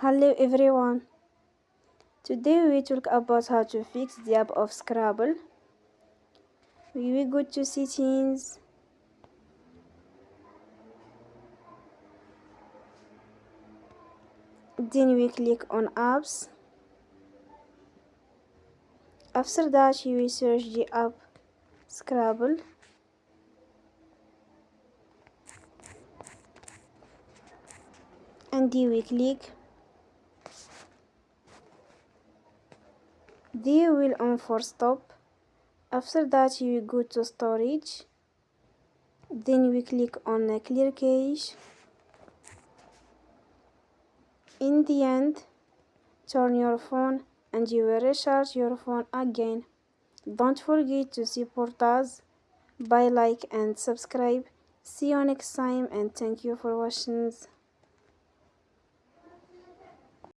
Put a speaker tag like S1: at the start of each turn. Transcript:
S1: Hello everyone. Today we talk about how to fix the app of Scrabble. We go to settings, then we click on apps. After that we search the app Scrabble. And we click. Then we'll on for stop. After that we go to storage. Then we click on clear cache. In the end, turn your phone and you will recharge your phone again. Don't forget to support us by like and subscribe. See you next time and thank you for watching.